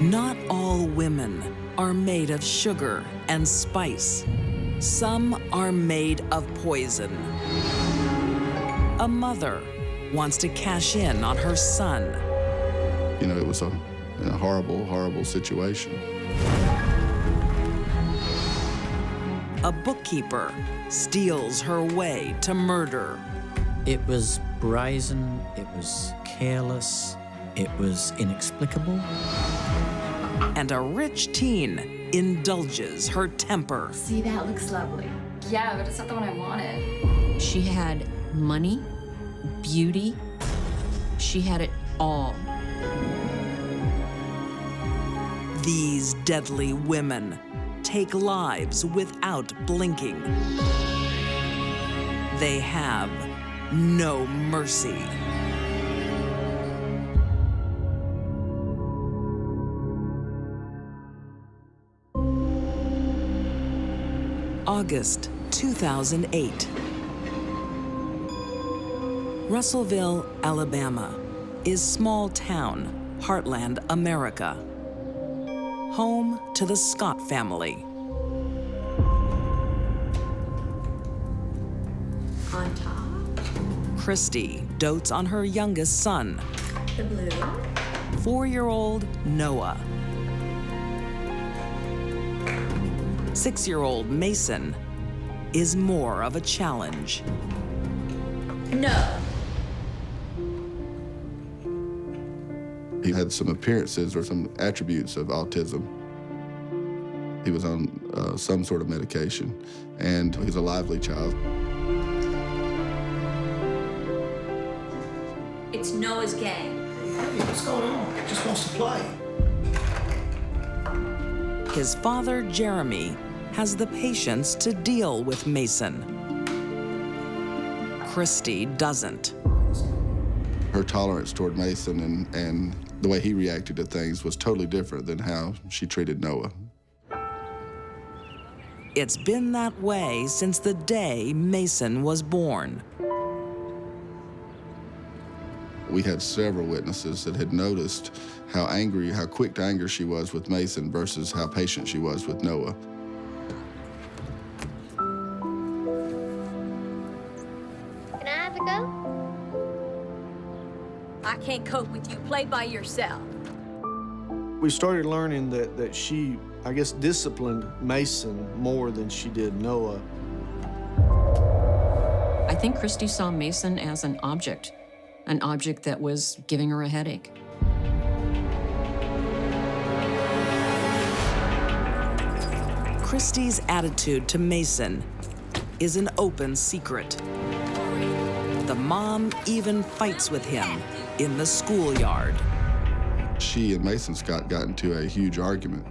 Not all women are made of sugar and spice. Some are made of poison. A mother wants to cash in on her son. You know, it was a horrible, horrible situation. A bookkeeper steals her way to murder. It was brazen, it was careless, it was inexplicable. And a rich teen indulges her temper. See, that looks lovely. Yeah, but it's not the one I wanted. She had money, beauty. She had it all. These deadly women take lives without blinking. They have no mercy. August 2008. Russellville, Alabama, is small town, heartland America. Home to the Scott family. On top, Christie dotes on her youngest son, the blue. 4-year-old Noah. 6-year-old Mason is more of a challenge. No. He had some appearances or some attributes of autism. He was on some sort of medication, and he's a lively child. It's Noah's game. Hey, what's going on? He just wants to play. His father, Jeremy, has the patience to deal with Mason. Christie doesn't. Her tolerance toward Mason and the way he reacted to things was totally different than how she treated Noah. It's been that way since the day Mason was born. We had several witnesses that had noticed how quick to anger she was with Mason versus how patient she was with Noah. Can I have a go? I can't cope with you. Play by yourself. We started learning that she, I guess, disciplined Mason more than she did Noah. I think Christie saw Mason as an object that was giving her a headache. Christie's attitude to Mason is an open secret. The mom even fights with him in the schoolyard. She and Mason Scott got into a huge argument.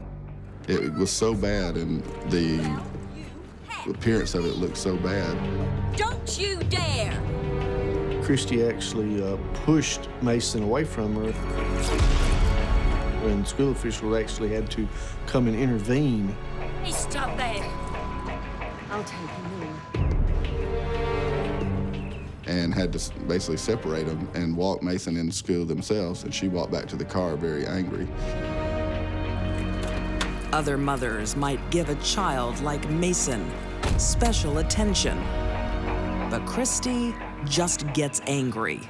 It was so bad, and the appearance of it looked so bad. Don't you dare! Christie actually pushed Mason away from her. And school officials actually had to come and intervene. Hey, stop there! I'll take you. And had to basically separate them and walk Mason into school themselves, and she walked back to the car very angry. Other mothers might give a child like Mason special attention, but Christie just gets angry.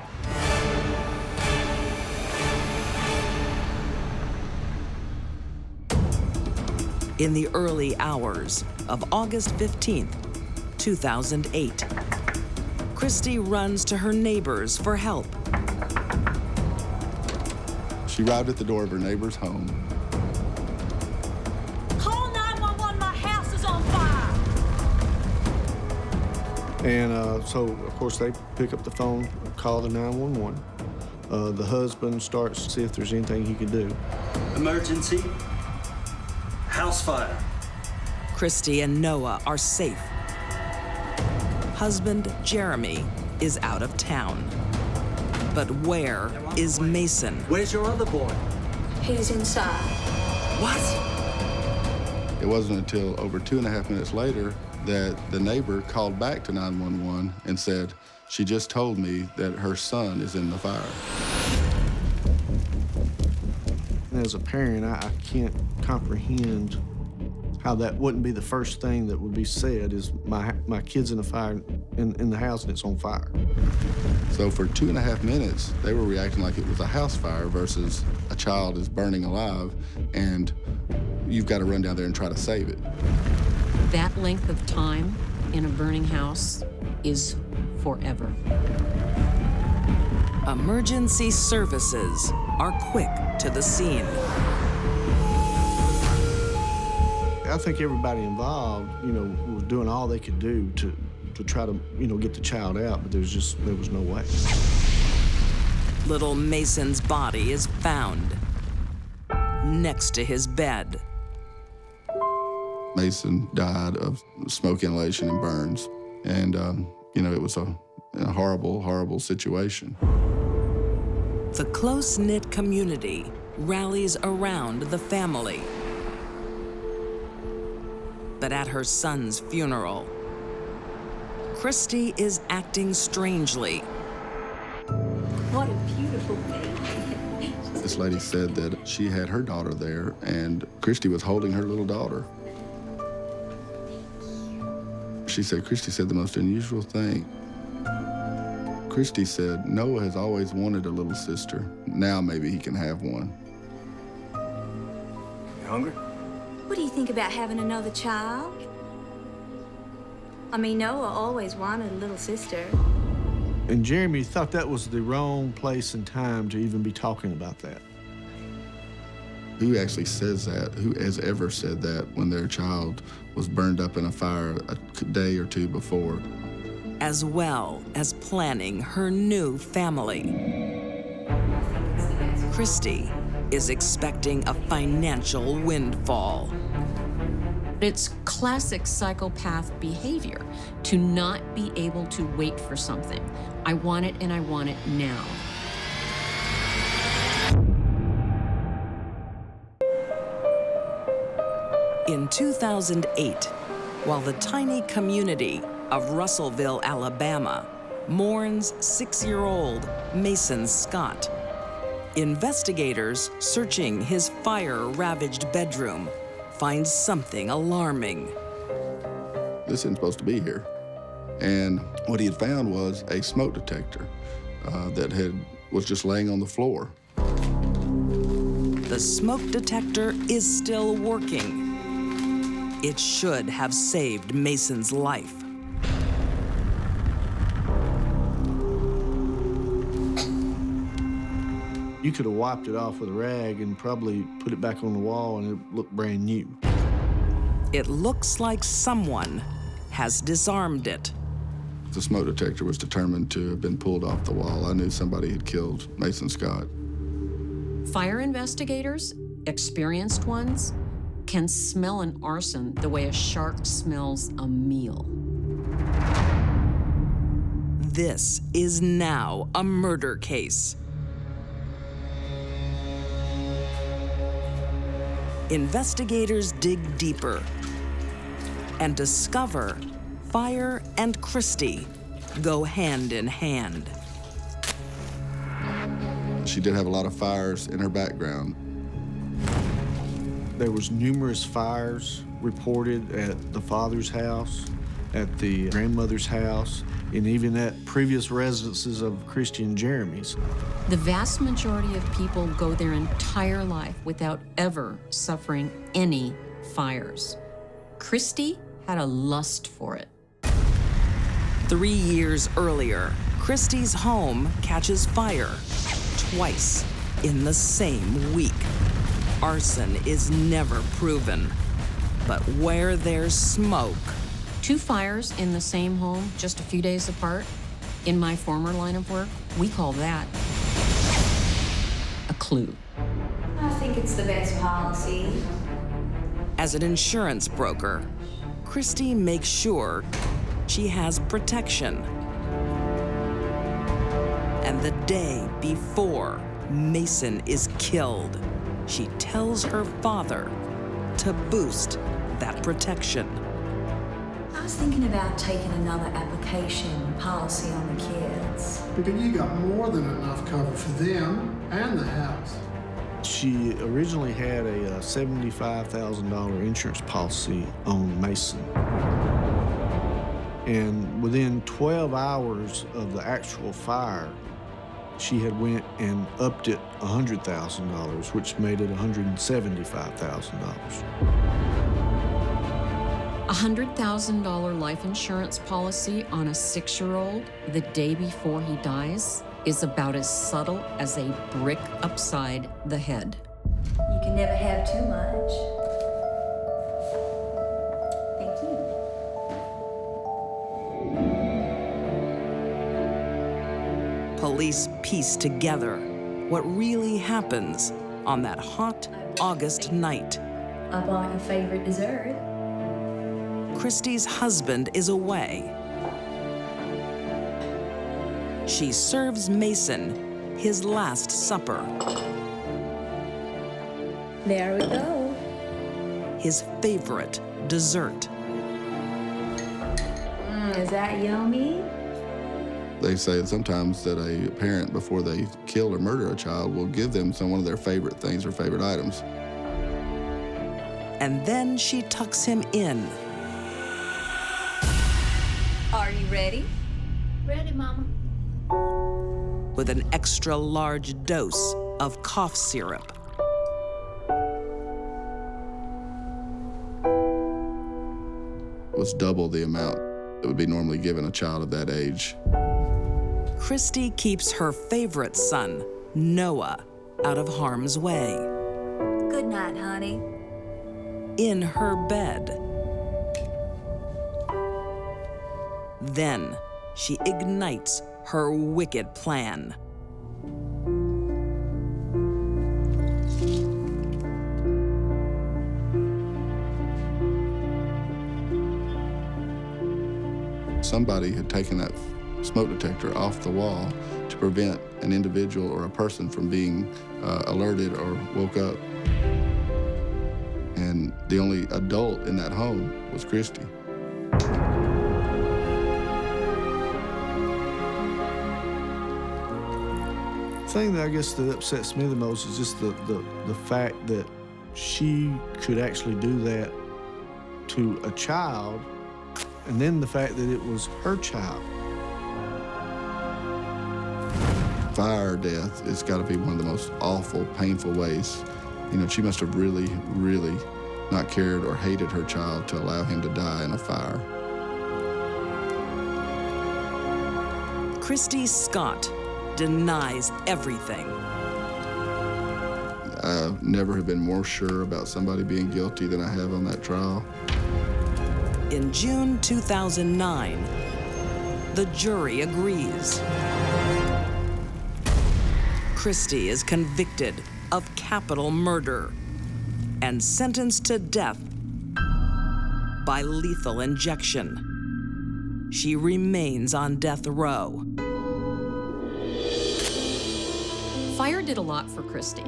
In the early hours of August 15th, 2008, Christie runs to her neighbors for help. She arrived at the door of her neighbor's home. Call 911, my house is on fire! And so, of course, they pick up the phone, call the 911. The husband starts to see if there's anything he can do. Emergency. House fire. Christie and Noah are safe. Husband Jeremy is out of town. But where is Mason? Where's your other boy? He's inside. What? It wasn't until over 2.5 minutes later that the neighbor called back to 911 and said, "She just told me that her son is in the fire." As a parent, I can't comprehend how that wouldn't be the first thing that would be said is my kid's in a fire in the house and it's on fire. So for 2.5 minutes, they were reacting like it was a house fire versus a child is burning alive and you've got to run down there and try to save it. That length of time in a burning house is forever. Emergency services are quick to the scene. I think everybody involved, was doing all they could do to try to, get the child out, but there was no way. Little Mason's body is found next to his bed. Mason died of smoke inhalation and burns. And, it was a horrible, horrible situation. The close-knit community rallies around the family. But at her son's funeral, Christie is acting strangely. What a beautiful baby. This lady said that she had her daughter there, and Christie was holding her little daughter. She said, Christie said the most unusual thing. Christie said, Noah has always wanted a little sister. Now maybe he can have one. You hungry? What do you think about having another child? I mean, Noah always wanted a little sister. And Jeremy thought that was the wrong place and time to even be talking about that. Who actually says that? Who has ever said that when their child was burned up in a fire a day or two before? As well as planning her new family. Christie is expecting a financial windfall. It's classic psychopath behavior to not be able to wait for something. I want it and I want it now. In 2008, while the tiny community of Russellville, Alabama, mourns 6-year-old Mason Scott, investigators searching his fire-ravaged bedroom find something alarming. This isn't supposed to be here. And what he had found was a smoke detector that was just laying on the floor. The smoke detector is still working. It should have saved Mason's life. You could have wiped it off with a rag and probably put it back on the wall and it looked brand new. It looks like someone has disarmed it. The smoke detector was determined to have been pulled off the wall. I knew somebody had killed Mason Scott. Fire investigators, experienced ones, can smell an arson the way a shark smells a meal. This is now a murder case. Investigators dig deeper and discover fire and Christie go hand in hand. She did have a lot of fires in her background. There was numerous fires reported at the father's house, at the grandmother's house, and even at previous residences of Christie and Jeremy's. The vast majority of people go their entire life without ever suffering any fires. Christie had a lust for it. 3 years earlier, Christie's home catches fire twice in the same week. Arson is never proven, but where there's smoke, 2 fires in the same home just a few days apart. In my former line of work, we call that a clue. I think it's the best policy. as an insurance broker, Christie makes sure she has protection. And the day before Mason is killed, she tells her father to boost that protection. I was thinking about taking another application policy on the kids. But you got more than enough cover for them and the house. She originally had a $75,000 insurance policy on Mason. And within 12 hours of the actual fire, she had went and upped it $100,000, which made it $175,000. $100,000 life insurance policy on a 6-year-old the day before he dies is about as subtle as a brick upside the head. You can never have too much. Thank you. Police piece together what really happens on that hot August night. I bought your favorite dessert. Christie's husband is away. She serves Mason his last supper. There we go. His favorite dessert. Is that yummy? They say sometimes that a parent, before they kill or murder a child, will give them one of their favorite things or favorite items. And then she tucks him in. Are you ready? Ready, Mama. With an extra large dose of cough syrup. It was double the amount that would be normally given a child of that age. Christie keeps her favorite son, Noah, out of harm's way. Good night, honey. In her bed. Then she ignites her wicked plan. Somebody had taken that smoke detector off the wall to prevent an individual or a person from being alerted or woke up. And the only adult in that home was Christie. The thing that I guess that upsets me the most is just the fact that she could actually do that to a child, and then the fact that it was her child. Fire or death, it's got to be one of the most awful, painful ways. You know, she must have really, really not cared or hated her child to allow him to die in a fire. Christie Scott denies everything. I never have been more sure about somebody being guilty than I have on that trial. In June 2009, the jury agrees. Christie is convicted of capital murder and sentenced to death by lethal injection. She remains on death row. Fire did a lot for Christie.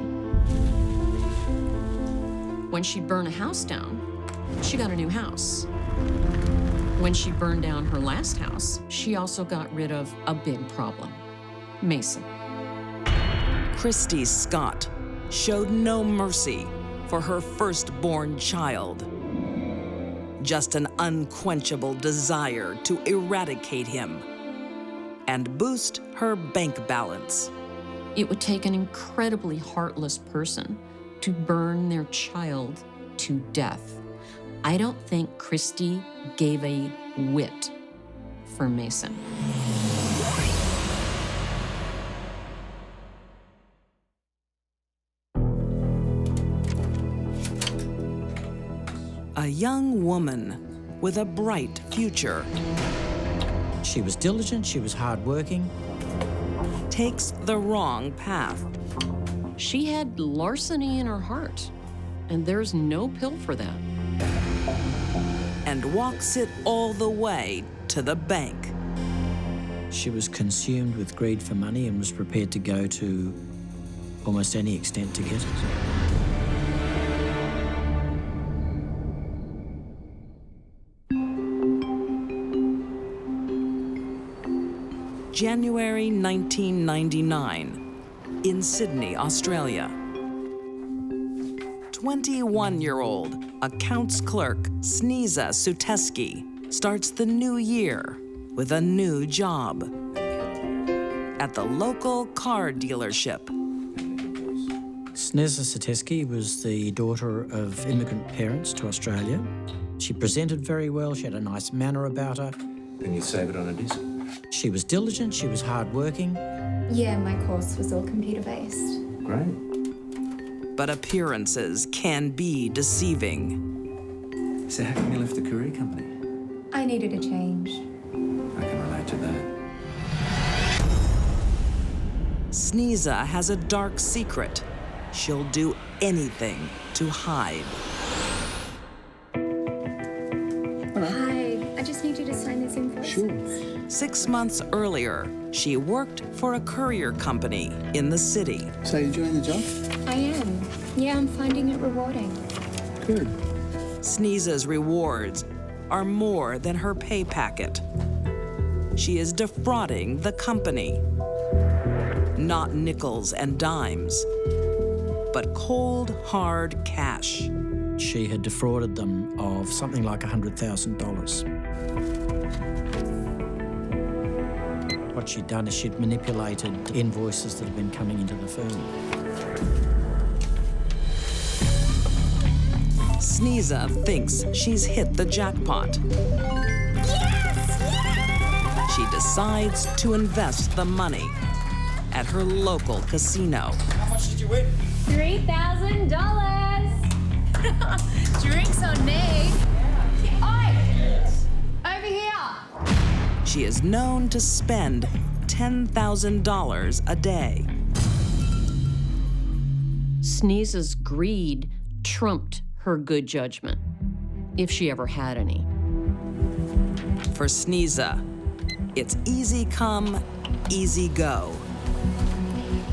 When she burned a house down, she got a new house. When she burned down her last house, she also got rid of a big problem, Mason. Christie Scott showed no mercy for her firstborn child. Just an unquenchable desire to eradicate him and boost her bank balance. It would take an incredibly heartless person to burn their child to death. I don't think Christie gave a whit for Mason. A young woman with a bright future She was diligent, she was hardworking. takes the wrong path. She had larceny in her heart, and there's no pill for that. And walks it all the way to the bank. She was consumed with greed for money and was prepared to go to almost any extent to get it. January 1999, in Sydney, Australia. 21-year-old accounts clerk Sneza starts the new year with a new job at the local car dealership. Sneza was the daughter of immigrant parents to Australia. She presented very well, she had a nice manner about her. Can you save it on a diesel? She was diligent, she was hardworking. Yeah, my course was all computer-based. Great. But appearances can be deceiving. So how come you left the courier company? I needed a change. I can relate to that. Sneza has a dark secret she'll do anything to hide. Hi, I just need you to sign this invoice. Sure. 6 months earlier, she worked for a courier company in the city. So you enjoying the job? I am. Yeah, I'm finding it rewarding. Good. Sneza's rewards are more than her pay packet. She is defrauding the company. Not nickels and dimes, but cold, hard cash. She had defrauded them of something like $100,000. What she'd done is she'd manipulated invoices that had been coming into the firm. Sneza thinks she's hit the jackpot. Yes! She decides to invest the money at her local casino. How much did you win? $3,000! Drinks on me. Oi! Over here! She is known to spend $10,000 a day. Sneza's greed trumped her good judgment, if she ever had any. For Sneza, it's easy come, easy go.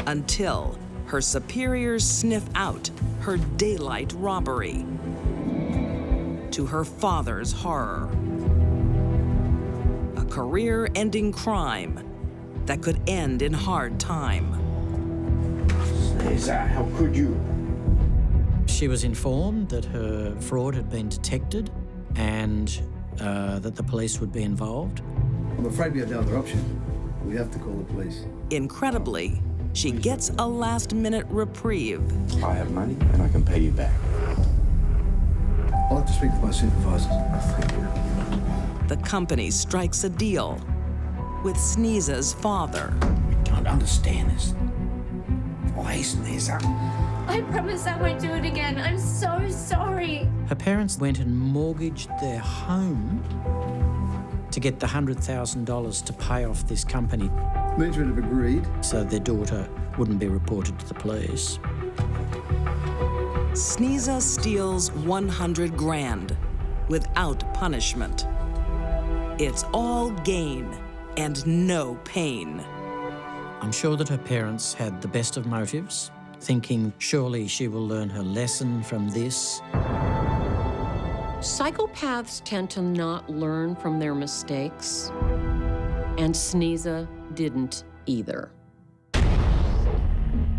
Until her superiors sniff out her daylight robbery. To her father's horror. A career-ending crime that could end in hard time. Sneza, how could you? She was informed that her fraud had been detected and that the police would be involved. I'm afraid we have no other option. We have to call the police. Incredibly, she gets a last-minute reprieve. I have money and I can pay you back. I'll have to speak with my supervisors. Thank you. The company strikes a deal with Sneza's father. I don't understand this. Why Sneza? I promise I won't do it again. I'm so sorry. Her parents went and mortgaged their home to get the $100,000 to pay off this company. Management have agreed. So their daughter wouldn't be reported to the police. Sneza steals 100 grand without punishment. It's all gain and no pain. I'm sure that her parents had the best of motives, thinking surely she will learn her lesson from this. Psychopaths tend to not learn from their mistakes, and Sneza didn't either.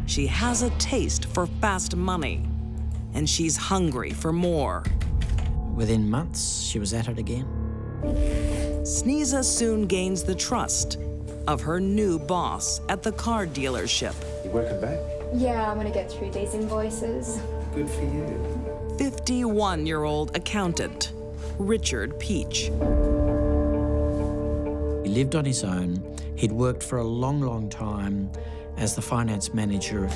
She has a taste for fast money, and she's hungry for more. Within months, she was at it again. Sneza soon gains the trust of her new boss at the car dealership. You working back? Yeah, I'm gonna get through these invoices. Good for you. 51-year-old accountant, Richard Peach. He lived on his own. He'd worked for a long, long time as the finance manager.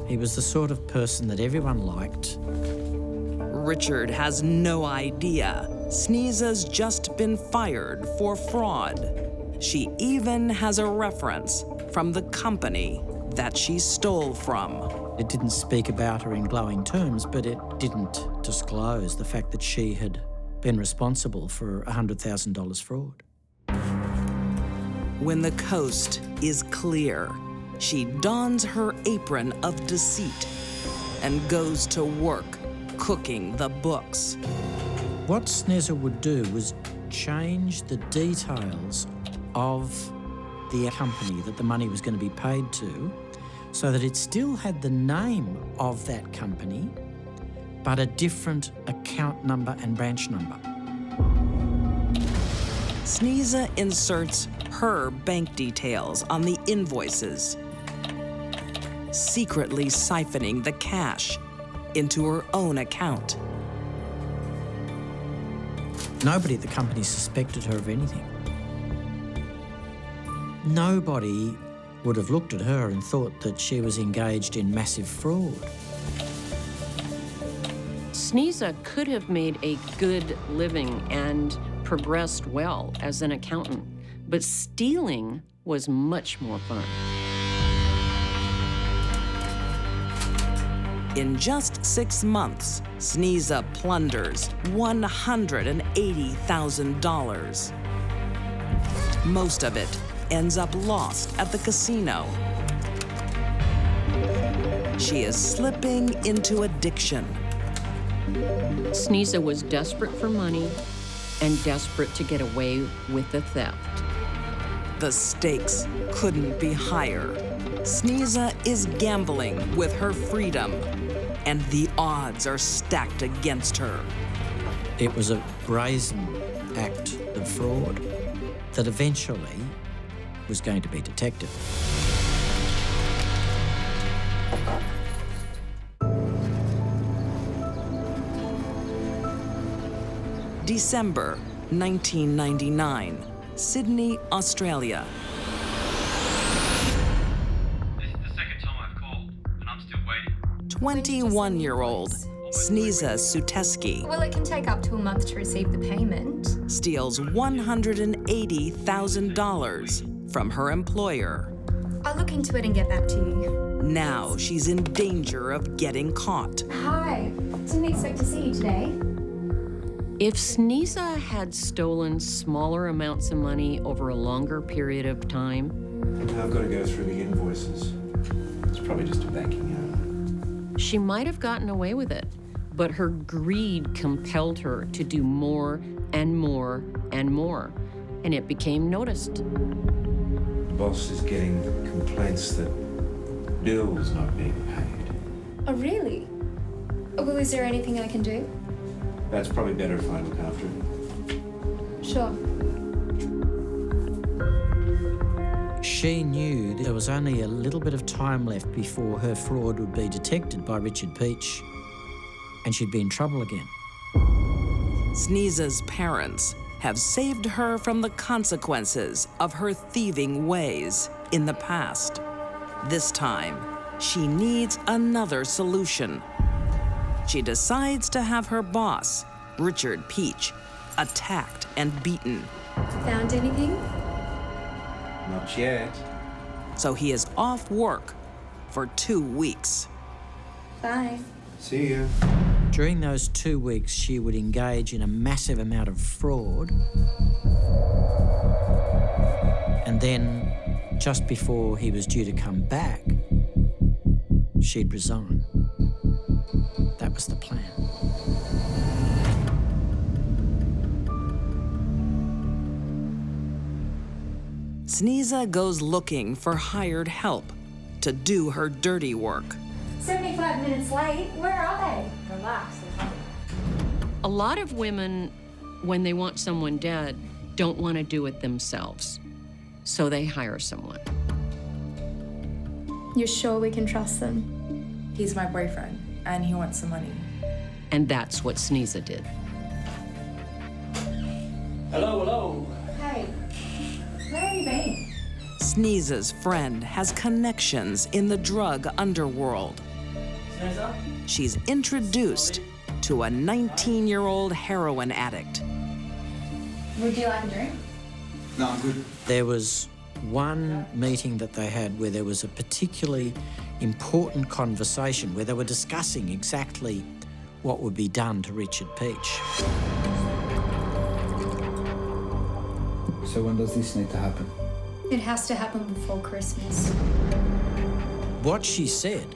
He was the sort of person that everyone liked. Richard has no idea Sneza's just been fired for fraud. She even has a reference from the company that she stole from. It didn't speak about her in glowing terms, but it didn't disclose the fact that she had been responsible for $100,000 fraud. When the coast is clear, she dons her apron of deceit and goes to work cooking the books. What Sneza would do was change the details of the company that the money was going to be paid so that it still had the name of that company, but a different account number and branch number. Sneza inserts her bank details on the invoices, secretly siphoning the cash into her own account. Nobody at the company suspected her of anything. Nobody would have looked at her and thought that she was engaged in massive fraud. Sneza could have made a good living and progressed well as an accountant, but stealing was much more fun. In just 6 months, Sneza plunders $180,000. Most of it ends up lost at the casino. She is slipping into addiction. Sneza was desperate for money and desperate to get away with the theft. The stakes couldn't be higher. Sneza is gambling with her freedom, and the odds are stacked against her. It was a brazen act of fraud that eventually was going to be detected. December 1999, Sydney, Australia. This is the second time I've called, and I'm still waiting. 21-year-old Sneza Suteski Well, it can take up to a month to receive the payment. steals $180,000 from her employer. I'll look into it and get back to you. Now she's in danger of getting caught. Hi. Didn't expect to see you today. If Sneza had stolen smaller amounts of money over a longer period of time, I've got to go through the invoices. It's probably just a banking error. she might have gotten away with it, but her greed compelled her to do more and more and more, and it became noticed. The boss is getting complaints that bills not being paid. Oh, really? Well, is there anything I can do? That's probably better if I look after it. Sure. She knew there was only a little bit of time left before her fraud would be detected by Richard Peach, and she'd be in trouble again. Sneza's parents have saved her from the consequences of her thieving ways in the past. This time, she needs another solution. She decides to have her boss, Richard Peach, attacked and beaten. Found anything? Not yet. So he is off work for 2 weeks. Bye. See ya. During those 2 weeks, she would engage in a massive amount of fraud. And then, just before he was due to come back, she'd resign. That was the plan. Sneza goes looking for hired help to do her dirty work. 75 minutes late. Where are they? Relax. A lot of women, when they want someone dead, don't want to do it themselves, so they hire someone. You're sure we can trust them? He's my boyfriend, and he wants some money. And that's what Sneza did. Hello, hello. Hey, where have you been? Sneza's friend has connections in the drug underworld. Sneza? She's introduced to a 19-year-old heroin addict. Would you like a drink? No, I'm good. There was one meeting that they had where there was a particularly important conversation where they were discussing exactly what would be done to Richard Peach. So when does this need to happen? It has to happen before Christmas. What she said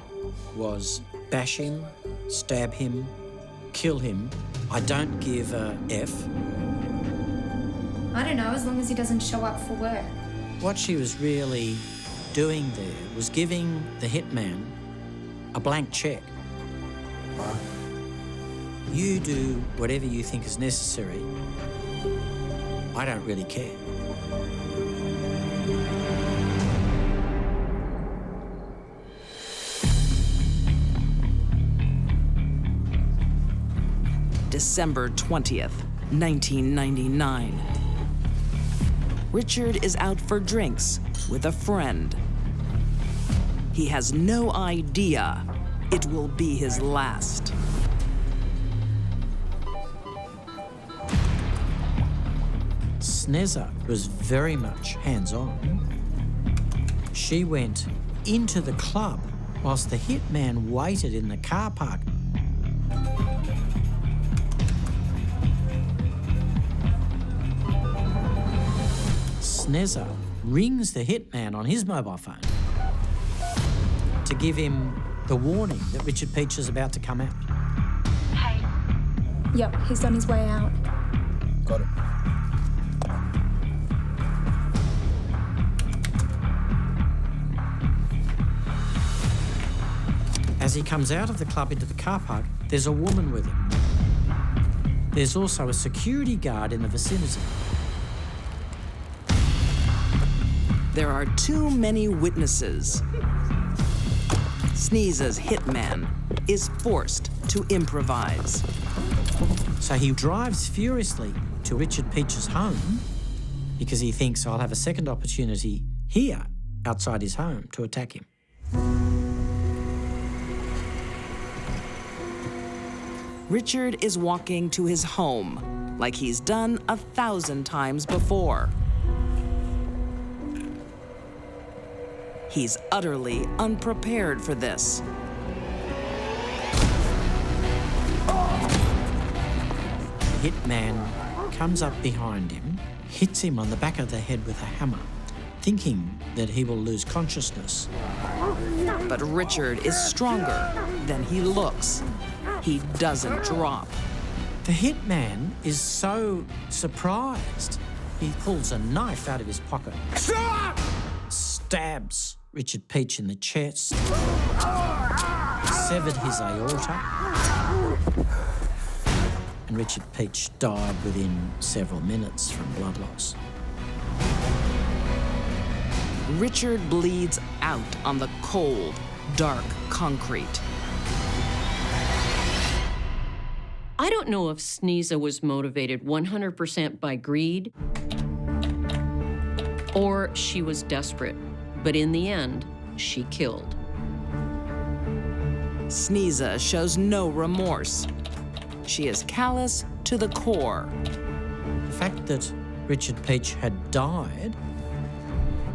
was bash him, stab him, kill him. I don't give a F. I don't know, as long as he doesn't show up for work. What she was really doing there was giving the hitman a blank check. You do whatever you think is necessary. I don't really care. December 20th, 1999. Richard is out for drinks with a friend. He has no idea it will be his last. Sneza was very much hands-on. She went into the club whilst the hitman waited in the car park. Sneza rings the hitman on his mobile phone to give him the warning that Richard Peach is about to come out. Hey. Yep, he's on his way out. Got it. As he comes out of the club into the car park, there's a woman with him. There's also a security guard in the vicinity. There are too many witnesses. Sneeza's hitman is forced to improvise. So he drives furiously to Richard Peach's home because he thinks, I'll have a second opportunity here outside his home to attack him. Richard is walking to his home like he's done 1,000 times before. He's utterly unprepared for this. The hitman comes up behind him, hits him on the back of the head with a hammer, thinking that he will lose consciousness. But Richard is stronger than he looks. He doesn't drop. The hitman is so surprised, he pulls a knife out of his pocket. Stop! Stabs Richard Peach in the chest, severed his aorta, and Richard Peach died within several minutes from blood loss. Richard bleeds out on the cold, dark concrete. I don't know if Sneza was motivated 100% by greed or she was desperate, but in the end, she killed. Sneza shows no remorse. She is callous to the core. The fact that Richard Peach had died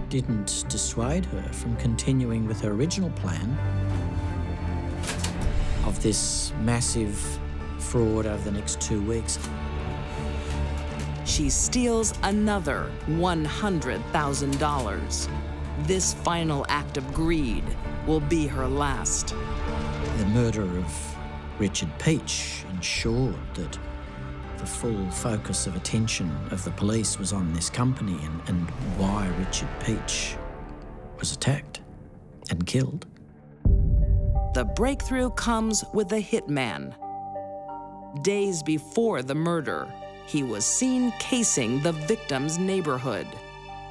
didn't dissuade her from continuing with her original plan of this massive fraud over the next 2 weeks. She steals another $100,000. This final act of greed will be her last. The murder of Richard Peach ensured that the full focus of attention of the police was on this company and why Richard Peach was attacked and killed. The breakthrough comes with the hitman. Days before the murder, he was seen casing the victim's neighborhood.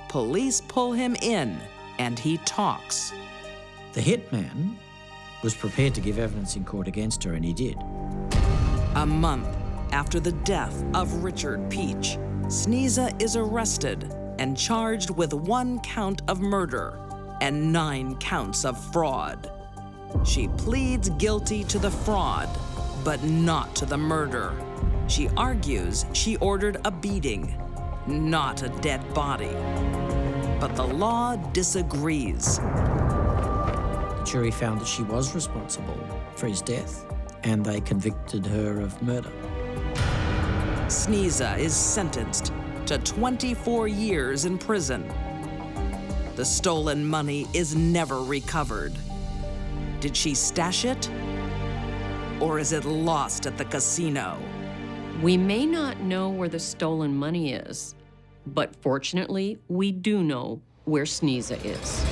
Police pull him in, and he talks. The hitman was prepared to give evidence in court against her, and he did. A month after the death of Richard Peach, Sneza is arrested and charged with 1 count of murder and 9 counts of fraud. She pleads guilty to the fraud, but not to the murder. She argues she ordered a beating, not a dead body. But the law disagrees. The jury found that she was responsible for his death, and they convicted her of murder. Sneza is sentenced to 24 years in prison. The stolen money is never recovered. Did she stash it? Or is it lost at the casino? We may not know where the stolen money is, but fortunately, we do know where Sneza is.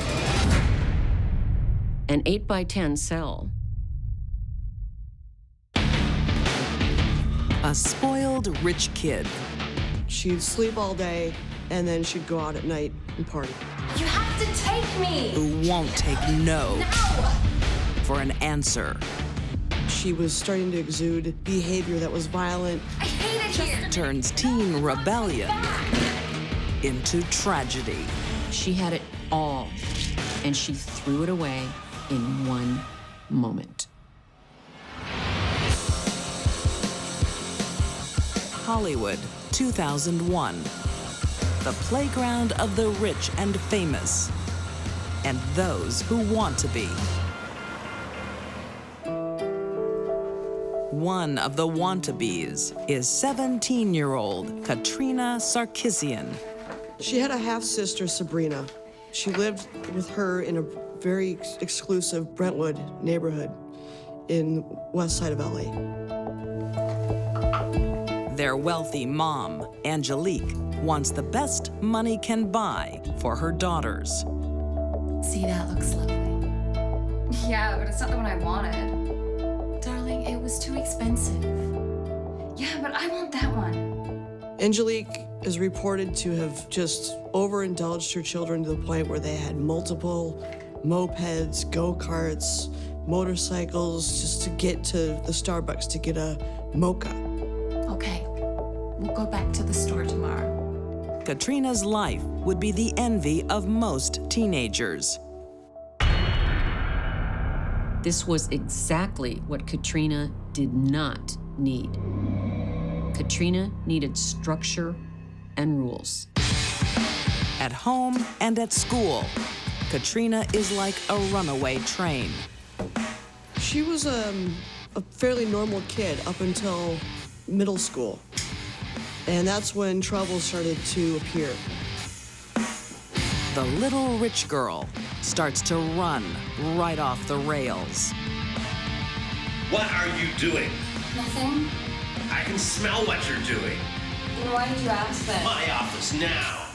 An 8x10 cell. A spoiled rich kid. She'd sleep all day, and then she'd go out at night and party. You have to take me! Who won't take no for an answer. She was starting to exude behavior that was violent. I hate it here! Turns teen rebellion into tragedy. She had it all, and she threw it away in one moment. Hollywood, 2001. The playground of the rich and famous, and those who want to be. One of the want-to-bees is 17-year-old Katrina Sarkisian. She had a half-sister, Sabrina. She lived with her in a very exclusive Brentwood neighborhood in west side of LA. Their wealthy mom, Angelique, wants the best money can buy for her daughters. See, that looks lovely. Yeah, but it's not the one I wanted. Darling, it was too expensive. Yeah, but I want that one. Angelique is reported to have just overindulged her children to the point where they had multiple mopeds, go-karts, motorcycles, just to get to the Starbucks to get a mocha. Okay, we'll go back to the store tomorrow. Katrina's life would be the envy of most teenagers. This was exactly what Katrina did not need. Katrina needed structure and rules. At home and at school, Katrina is like a runaway train. She was a fairly normal kid up until middle school. And that's when trouble started to appear. The little rich girl starts to run right off the rails. What are you doing? Nothing. I can smell what you're doing. Then why did you ask that? My office now.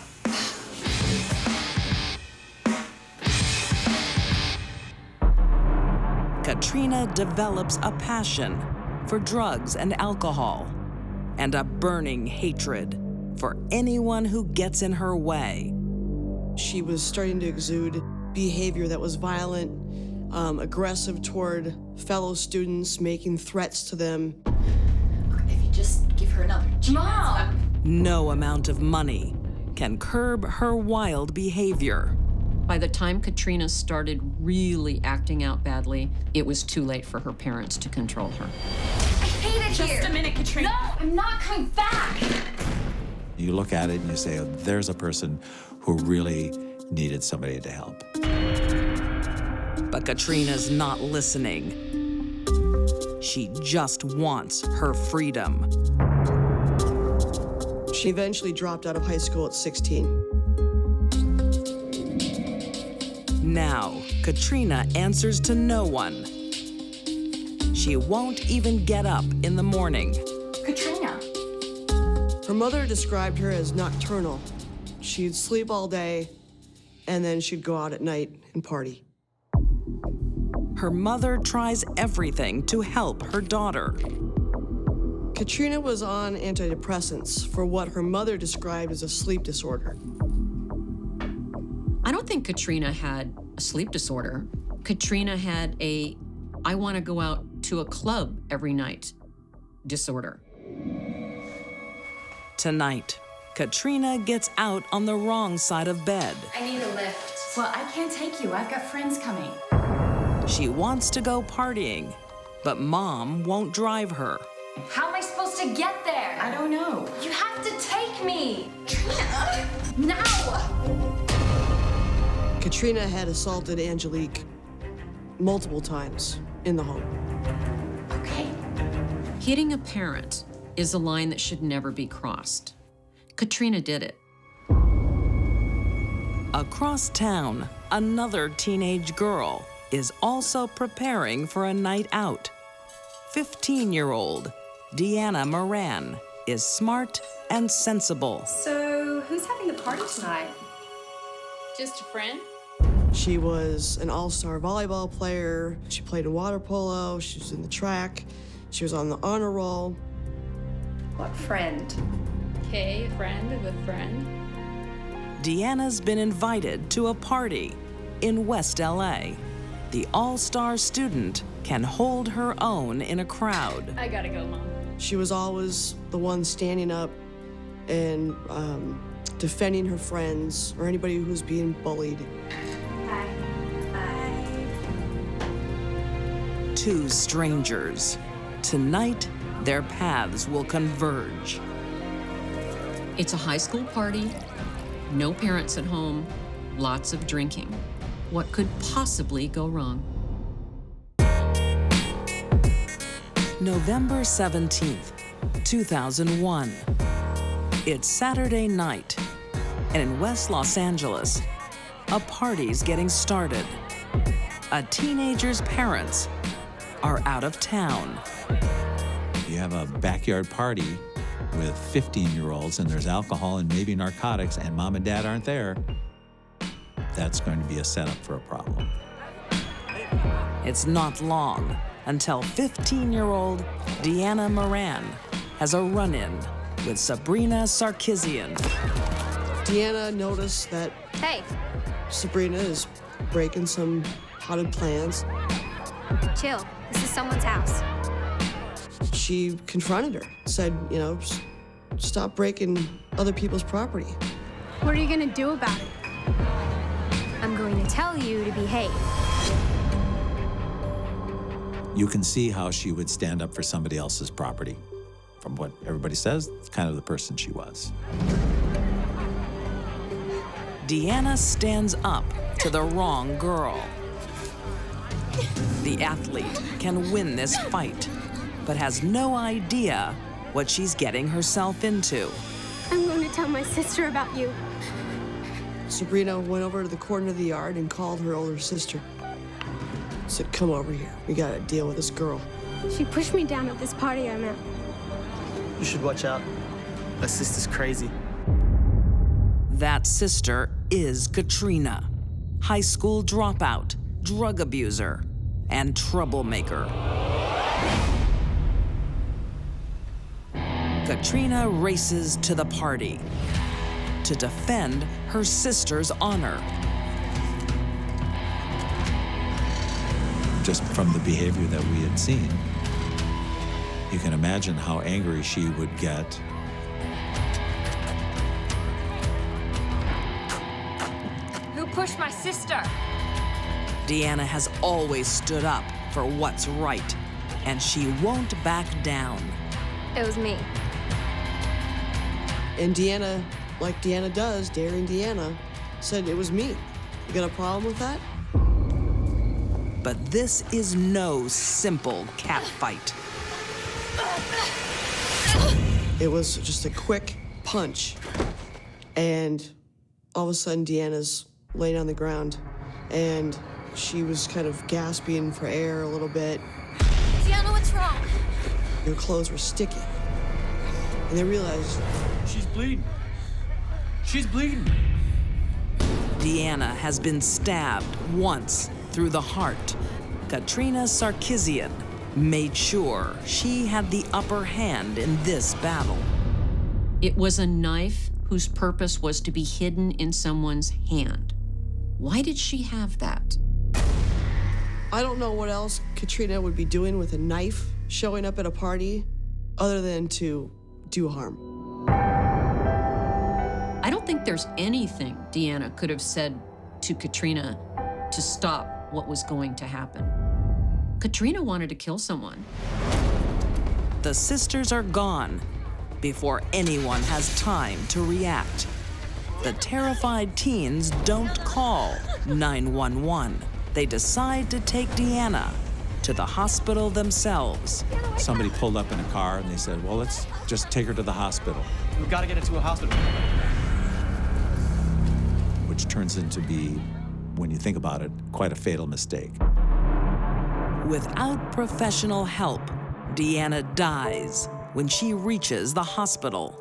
Katrina develops a passion for drugs and alcohol, and a burning hatred for anyone who gets in her way. She was starting to exude behavior that was violent, aggressive toward fellow students, making threats to them. If you just give her another chance. Mom! No amount of money can curb her wild behavior. By the time Katrina started really acting out badly, it was too late for her parents to control her. I hate it here! Just a minute, Katrina. No, I'm not coming back! You look at it and you say, oh, there's a person who really needed somebody to help. But Katrina's not listening. She just wants her freedom. She eventually dropped out of high school at 16. Now, Katrina answers to no one. She won't even get up in the morning. Katrina! Her mother described her as nocturnal. She'd sleep all day, and then she'd go out at night and party. Her mother tries everything to help her daughter. Katrina was on antidepressants for what her mother described as a sleep disorder. I don't think Katrina had a sleep disorder. Katrina had a, I want to go out to a club every night disorder. Tonight, Katrina gets out on the wrong side of bed. I need a lift. Well, I can't take you. I've got friends coming. She wants to go partying, but Mom won't drive her. How am I supposed to get there? I don't know. You have to take me! Katrina! Now! Katrina had assaulted Angelique multiple times in the home. Okay. Hitting a parent is a line that should never be crossed. Katrina did it. Across town, another teenage girl is also preparing for a night out. 15-year-old Deanna Moran is smart and sensible. So, who's having the party tonight? Just a friend? She was an all-star volleyball player. She played in water polo. She was in the track. She was on the honor roll. What friend? Okay, a friend of a friend. Deanna's been invited to a party in West LA. The all-star student can hold her own in a crowd. I gotta go, Mom. She was always the one standing up and defending her friends or anybody who was being bullied. Two strangers. Tonight, their paths will converge. It's a high school party, no parents at home, lots of drinking. What could possibly go wrong? November 17th, 2001. It's Saturday night, and in West Los Angeles, a party's getting started. A teenager's parents are out of town. You have a backyard party with 15-year-olds, and there's alcohol and maybe narcotics, and mom and dad aren't there. That's going to be a setup for a problem. It's not long until 15-year-old Deanna Moran has a run-in with Sabrina Sarkisian. Deanna noticed that Sabrina is breaking some potted plants. Chill. This is someone's house. She confronted her, said, you know, stop breaking other people's property. What are you gonna do about it? I'm going to tell you to behave. You can see how she would stand up for somebody else's property. From what everybody says, it's kind of the person she was. Deanna stands up to the wrong girl. The athlete can win this fight, but has no idea what she's getting herself into. I'm going to tell my sister about you. Sabrina went over to the corner of the yard and called her older sister. Said, come over here. We gotta deal with this girl. She pushed me down at this party I'm at. You should watch out. My sister's crazy. That sister is Katrina, high school dropout, drug abuser, and troublemaker. Katrina races to the party to defend her sister's honor. Just from the behavior that we had seen, you can imagine how angry she would get. Who pushed my sister? Deanna has always stood up for what's right, and she won't back down. It was me. And Deanna, like Deanna does, daring Deanna, said it was me. You got a problem with that? But this is no simple catfight. It was just a quick punch. And all of a sudden, Deanna's laying on the ground. And she was kind of gasping for air a little bit. Deanna, what's wrong? Her clothes were sticky. And they realized... She's bleeding. She's bleeding. Deanna has been stabbed once through the heart. Katrina Sarkisian made sure she had the upper hand in this battle. It was a knife whose purpose was to be hidden in someone's hand. Why did she have that? I don't know what else Katrina would be doing with a knife showing up at a party other than to do harm. I don't think there's anything Deanna could have said to Katrina to stop what was going to happen. Katrina wanted to kill someone. The sisters are gone before anyone has time to react. The terrified teens don't call 911. They decide to take Deanna to the hospital themselves. Somebody pulled up in a car and they said, well, let's just take her to the hospital. We've got to get her to a hospital. Which turns into be, when you think about it, quite a fatal mistake. Without professional help, Deanna dies when she reaches the hospital.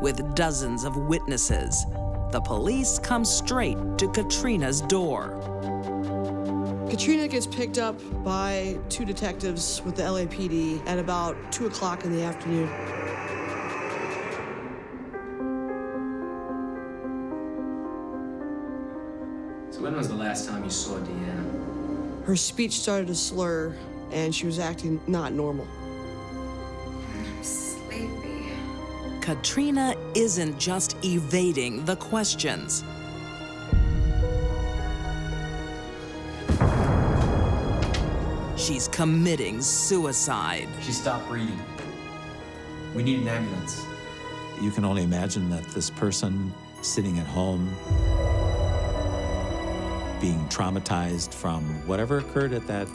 With dozens of witnesses, the police come straight to Katrina's door. Katrina gets picked up by 2 detectives with the LAPD at about 2 o'clock in the afternoon. So when was the last time you saw Deanna? Her speech started to slur, and she was acting not normal. I'm sleepy. Katrina isn't just evading the questions. She's committing suicide. She stopped breathing. We need an ambulance. You can only imagine that this person sitting at home, being traumatized from whatever occurred at that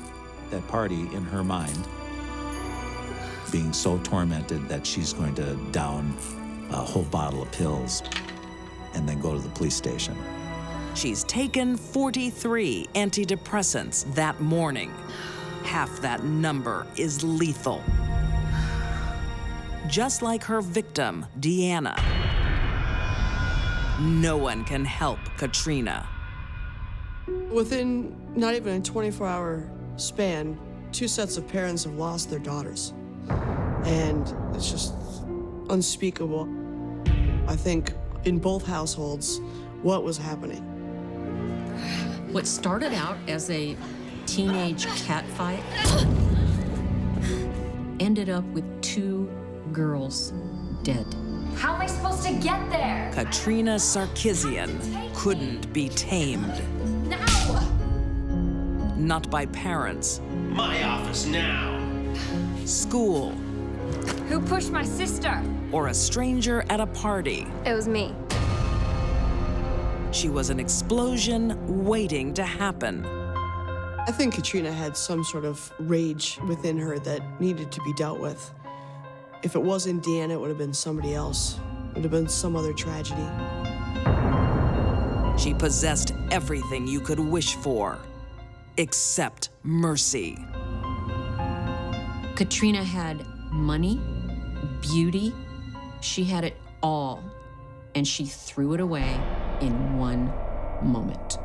party in her mind, being so tormented that she's going to down a whole bottle of pills and then go to the police station. She's taken 43 antidepressants that morning. Half that number is lethal. Just like her victim, Deanna. No one can help Katrina. Within not even a 24-hour span, 2 sets of parents have lost their daughters. And it's just unspeakable. I think in both households, what was happening. What started out as a teenage catfight ended up with 2 girls dead. How am I supposed to get there? Katrina Sarkisian couldn't be tamed. Now! Not by parents. My office now. School. Who pushed my sister? Or a stranger at a party. It was me. She was an explosion waiting to happen. I think Katrina had some sort of rage within her that needed to be dealt with. If it wasn't Deanna, it would have been somebody else. It would have been some other tragedy. She possessed everything you could wish for, except mercy. Katrina had money, beauty, she had it all, and she threw it away in one moment.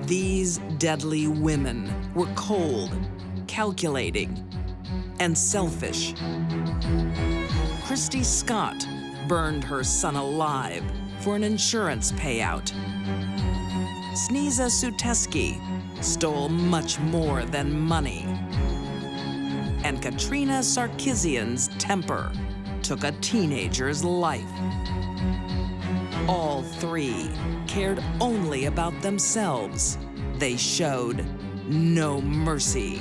These deadly women were cold, calculating, and selfish. Christie Scott burned her son alive for an insurance payout. Sneza stole much more than money. And Katrina Sarkisian's temper took a teenager's life. All 3 cared only about themselves. They showed no mercy.